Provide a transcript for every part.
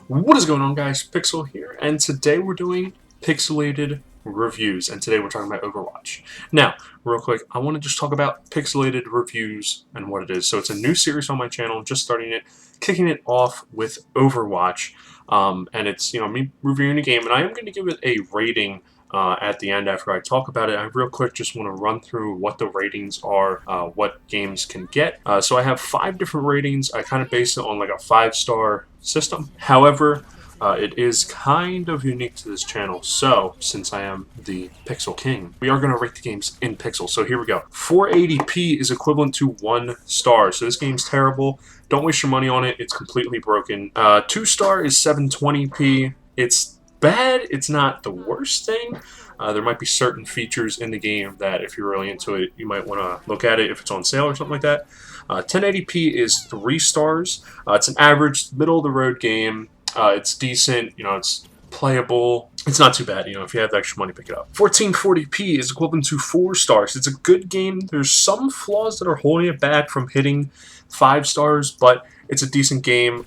What is going on, guys? Pixel here, and today we're doing Pixelated reviews, and today we're talking about Overwatch. Now, real quick, I want to just talk about Pixelated reviews and what it is. So it's a new series on my channel, just starting it, kicking it off with Overwatch, and it's, me reviewing a game, and I am going to give it a rating at the end after I talk about it. I real quick just want to run through what the ratings are, what games can get. So I have 5 different ratings. I kind of base it on like a 5-star system. However, it is kind of unique to this channel, so since I am the Pixel King, we are going to rate the games in pixels. So here we go. 480p is equivalent to 1 star, so this game's terrible. Don't waste your money on it. It's completely broken. 2 star is 720p. It's bad. It's not the worst thing. There might be certain features in the game that if you're really into it, you might want to look at it if it's on sale or something like that. 1080p is 3 stars. It's an average, middle-of-the-road game. It's decent. It's playable. It's not too bad. If you have extra money, pick it up. 1440p is equivalent to 4 stars. It's a good game. There's some flaws that are holding it back from hitting 5 stars, but it's a decent game.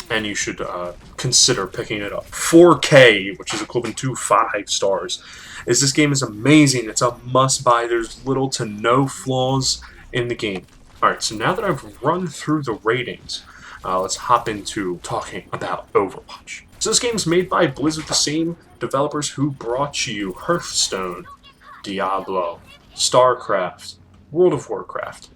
And you should consider picking it up. 4K, which is equivalent to 5 stars, this game is amazing. It's a must-buy. There's little to no flaws in the game. Alright, so now that I've run through the ratings, let's hop into talking about Overwatch. So this game is made by Blizzard, the same developers who brought you Hearthstone, Diablo, StarCraft, World of Warcraft,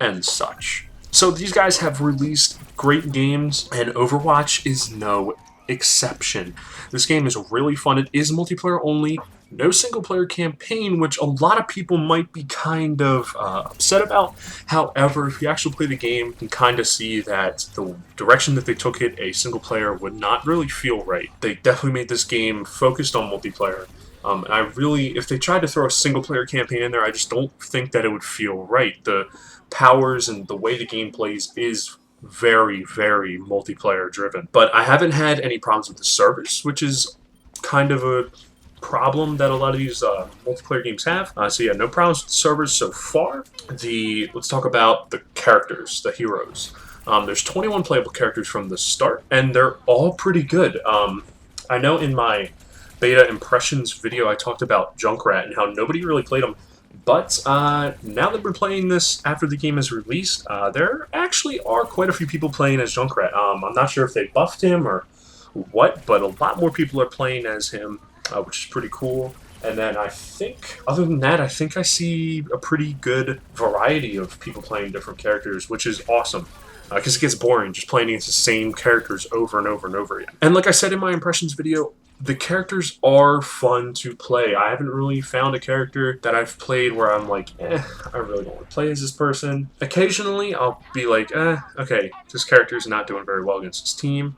and such. So these guys have released great games, and Overwatch is no exception. This game is really fun. It is multiplayer only, no single-player campaign, which a lot of people might be kind of upset about. However, if you actually play the game, you can kind of see that the direction that they took it, a single player would not really feel right. They definitely made this game focused on multiplayer. And if they tried to throw a single-player campaign in there, I just don't think that it would feel right. The powers and the way the game plays is very, very multiplayer driven. But I haven't had any problems with the service, which is kind of a problem that a lot of these multiplayer games have. So yeah, no problems with the servers so far. Let's talk about the characters, the heroes. There's 21 playable characters from the start, and they're all pretty good. I know in my beta impressions video I talked about Junkrat and how nobody really played him. But now that we're playing this after the game is released, there actually are quite a few people playing as Junkrat. I'm not sure if they buffed him or what, but a lot more people are playing as him, which is pretty cool. And then I think, other than that, I think I see a pretty good variety of people playing different characters, which is awesome. Because it gets boring just playing against the same characters over and over and over again. And like I said in my impressions video, the characters are fun to play. I haven't really found a character that I've played where I'm like, I really don't want to play as this person. Occasionally, I'll be like, okay, this character's not doing very well against this team.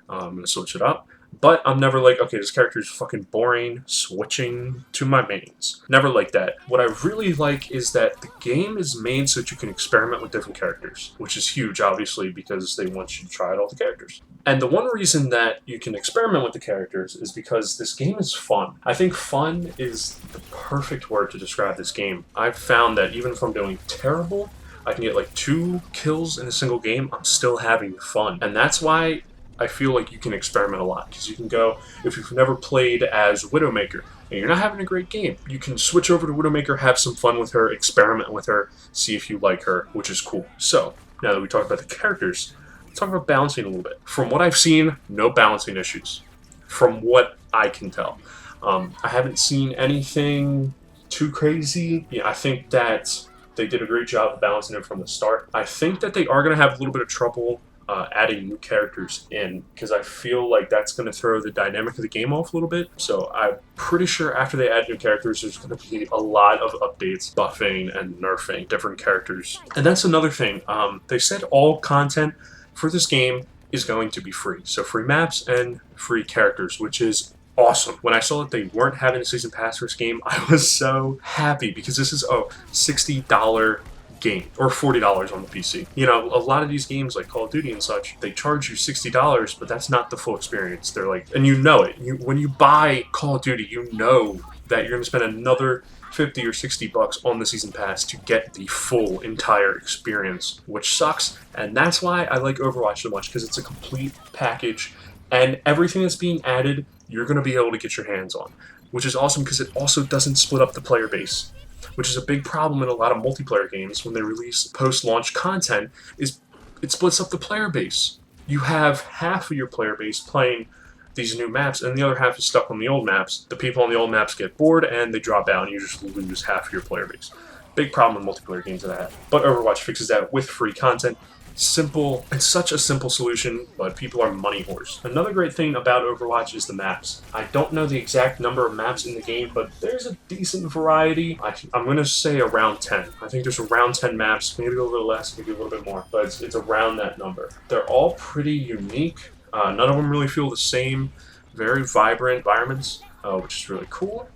I'm going to switch it up. But I'm never like, okay, this character's fucking boring, switching to my mains. Never like that. What I really like is that the game is made so that you can experiment with different characters, which is huge, obviously, because they want you to try out all the characters. And the one reason that you can experiment with the characters is because this game is fun. I think fun is the perfect word to describe this game. I've found that even if I'm doing terrible, I can get like 2 kills in a single game, I'm still having fun. And that's why I feel like you can experiment a lot, because you can go, if you've never played as Widowmaker and you're not having a great game, you can switch over to Widowmaker, have some fun with her, experiment with her, see if you like her, which is cool. So, now that we talked about the characters, let's talk about balancing a little bit. From what I've seen, no balancing issues. From what I can tell. I haven't seen anything too crazy. I think that they did a great job of balancing it from the start. I think that they are going to have a little bit of trouble adding new characters in, because I feel like that's going to throw the dynamic of the game off a little bit. So I'm pretty sure after they add new characters, there's going to be a lot of updates, buffing and nerfing different characters. And that's another thing. They said all content for this game is going to be free. So free maps and free characters, which is awesome. When I saw that they weren't having a season pass for this game, I was so happy, because this is a $60 game, or $40 on the PC. A lot of these games like Call of Duty and such, they charge you $60, but that's not the full experience. They're like, and you know it. When you buy Call of Duty, you know that you're going to spend another 50 or 60 bucks on the season pass to get the full entire experience, which sucks. And that's why I like Overwatch so much, because it's a complete package. And everything that's being added, you're going to be able to get your hands on, which is awesome because it also doesn't split up the player base, which is a big problem in a lot of multiplayer games when they release post-launch content, is it splits up the player base. You have half of your player base playing these new maps, and the other half is stuck on the old maps. The people on the old maps get bored, and they drop out, and you just lose half of your player base. Big problem in multiplayer games that I have. But Overwatch fixes that with free content. Simple, and such a simple solution, but people are money whores. Another great thing about Overwatch is the maps. I don't know the exact number of maps in the game, but there's a decent variety. I'm going to say around 10. I think there's around 10 maps, maybe a little less, maybe a little bit more, but it's around that number. They're all pretty unique. None of them really feel the same. Very vibrant environments, which is really cool.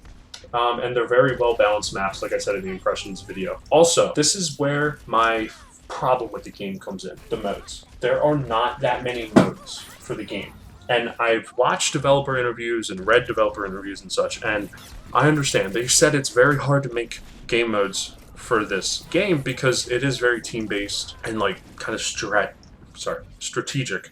And they're very well-balanced maps, like I said in the impressions video. Also, this is where my problem with the game comes in, the modes. There are not that many modes for the game. And I've watched developer interviews and read developer interviews and such, and I understand. They said it's very hard to make game modes for this game because it is very team-based and like kind of strategic.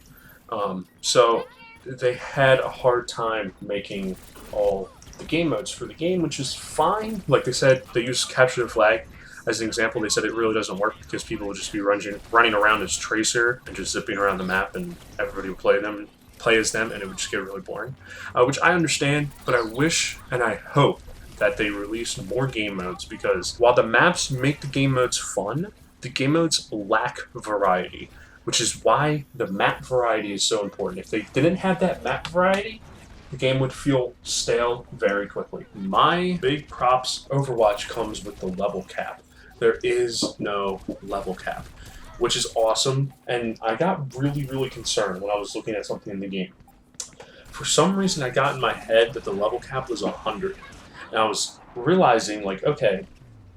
So they had a hard time making all the game modes for the game, which is fine. Like they said, they use capture the flag as an example. They said it really doesn't work because people will just be running around as Tracer and just zipping around the map, and everybody would play as them, and it would just get really boring. Which I understand, but I wish and I hope that they release more game modes, because while the maps make the game modes fun, the game modes lack variety, which is why the map variety is so important. If they didn't have that map variety, the game would feel stale very quickly. My big props, Overwatch comes with the level cap. There is no level cap, which is awesome, and I got really, really concerned when I was looking at something in the game. For some reason, I got in my head that the level cap was 100, and I was realizing, like, okay,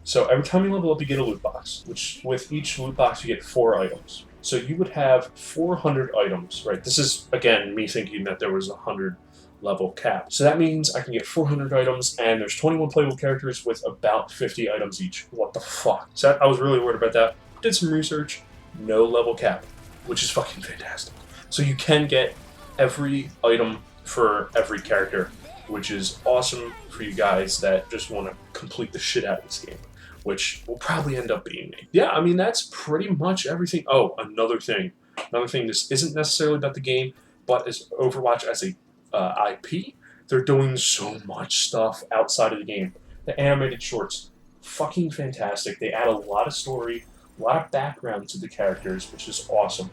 so every time you level up, you get a loot box, which with each loot box, you get 4 items. So you would have 400 items, right? This is, again, me thinking that there was 100 level cap. So that means I can get 400 items, and there's 21 playable characters with about 50 items each. What the fuck? So I was really worried about that. Did some research. No level cap, which is fucking fantastic. So you can get every item for every character, which is awesome for you guys that just want to complete the shit out of this game, which will probably end up being me. Yeah, I mean, that's pretty much everything. Oh, another thing. This isn't necessarily about the game, but as Overwatch as a IP, they're doing so much stuff outside of the game. The animated shorts, fucking fantastic. They add a lot of story, a lot of background to the characters, which is awesome.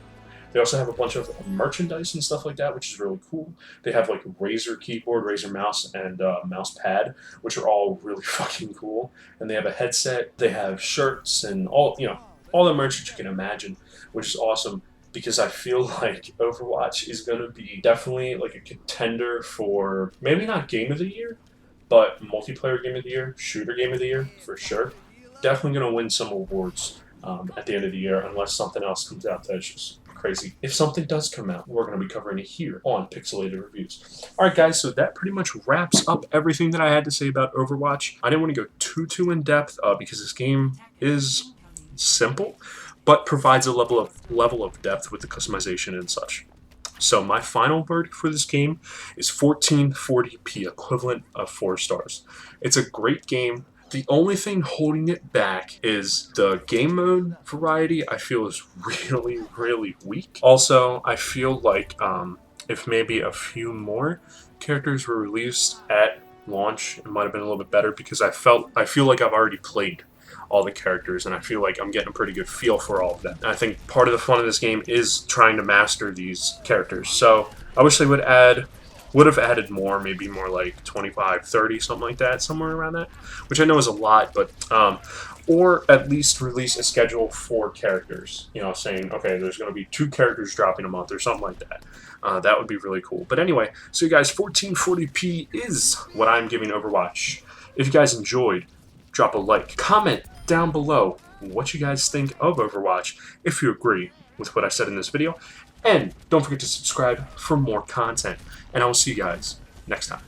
They also have a bunch of merchandise and stuff like that, which is really cool. They have like Razer keyboard, Razer mouse, and mouse pad, which are all really fucking cool. And they have a headset. They have shirts and all the merch that you can imagine, which is awesome. Because I feel like Overwatch is going to be definitely like a contender for maybe not Game of the Year, but multiplayer Game of the Year, shooter Game of the Year for sure. Definitely going to win some awards at the end of the year, unless something else comes out that's just crazy. If something does come out, we're going to be covering it here on Pixelated Reviews. Alright guys, so that pretty much wraps up everything that I had to say about Overwatch. I didn't want to go too in depth because this game is simple, but provides a level of depth with the customization and such. So my final verdict for this game is 1440p, equivalent of 4 stars. It's a great game. The only thing holding it back is the game mode variety. I feel is really, really weak. Also, I feel like if maybe a few more characters were released at launch, it might have been a little bit better, because I feel like I've already played all the characters, and I feel like I'm getting a pretty good feel for all of them. And I think part of the fun of this game is trying to master these characters. So I wish they would have added more, maybe more like 25, 30, something like that, somewhere around that, which I know is a lot, but or at least release a schedule for characters, saying, okay, there's going to be 2 characters dropping a month or something like that. That would be really cool. But anyway, so you guys, 1440p is what I'm giving Overwatch. If you guys enjoyed, drop a like. Comment down below what you guys think of Overwatch, if you agree with what I said in this video. And don't forget to subscribe for more content. And I will see you guys next time.